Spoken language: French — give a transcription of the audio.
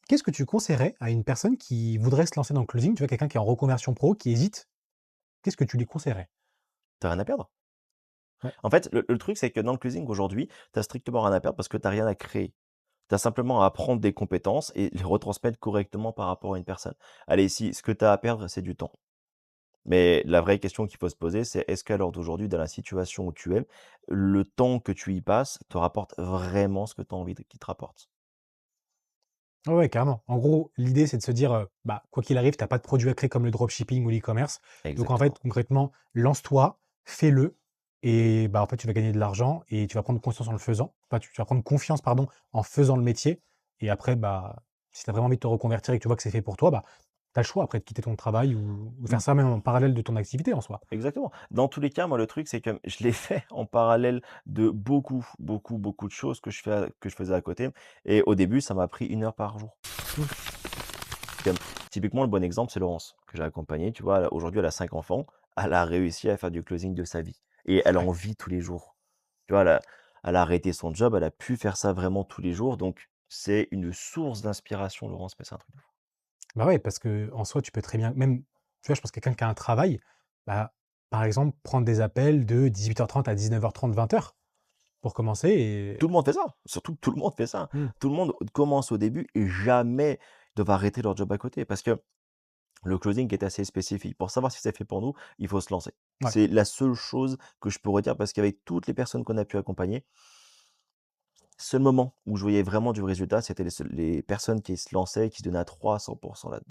Qu'est-ce que tu conseillerais à une personne qui voudrait se lancer dans le closing? Tu vois, quelqu'un qui est en reconversion pro, qui hésite, qu'est-ce que tu lui conseillerais? T'as rien à perdre. Ouais. En fait, le truc, c'est que dans le closing aujourd'hui, t'as strictement rien à perdre parce que t'as rien à créer. Tu as simplement à apprendre des compétences et les retransmettre correctement par rapport à une personne. Allez, si ce que tu as à perdre, c'est du temps. Mais la vraie question qu'il faut se poser, c'est est-ce qu'à l'heure d'aujourd'hui, dans la situation où tu es, le temps que tu y passes te rapporte vraiment ce que tu as envie qu'il te rapporte? Ouais, ouais, carrément. En gros, l'idée, c'est de se dire, bah, quoi qu'il arrive, tu as pas de produit à créer comme le dropshipping ou l'e-commerce. Donc en fait, Exactement. concrètement, lance-toi, fais-le et bah, en fait, tu vas gagner de l'argent et tu vas prendre conscience en le faisant. Enfin, tu vas prendre confiance, pardon, en faisant le métier et après, bah, si tu as vraiment envie de te reconvertir et que tu vois que c'est fait pour toi, bah, tu as le choix après de quitter ton travail ou faire ça même en parallèle de ton activité en soi. Exactement. Dans tous les cas, moi, le truc, c'est que je l'ai fait en parallèle de beaucoup, beaucoup, beaucoup de choses que je faisais à côté. Et au début, ça m'a pris 1 heure par jour. Mmh. Comme typiquement, le bon exemple, c'est Laurence, que j'ai accompagnée. Tu vois, aujourd'hui, elle a 5 enfants. Elle a réussi à faire du closing de sa vie. Et elle Ouais. en vit tous les jours. Tu vois, elle a arrêté son job. Elle a pu faire ça vraiment tous les jours. Donc, c'est une source d'inspiration, Laurence, mais c'est un truc de fou. Bah, ouais, parce que en soi, tu peux très bien même, tu vois, je pense que quelqu'un qui a un travail, bah, par exemple, prendre des appels de 18h30 à 19h30, 20h pour commencer et Tout le monde fait ça. Surtout que tout le monde fait ça. mmh, Tout le monde commence au début et jamais ne va arrêter leur job à côté. Parce que le closing est assez spécifique. Pour savoir si c'est fait pour nous, il faut se lancer. ouais. C'est la seule chose que je pourrais dire parce qu'avec toutes les personnes qu'on a pu accompagner, seul moment où je voyais vraiment du résultat, c'était les personnes qui se lançaient et qui se donnaient à 300 là-dedans.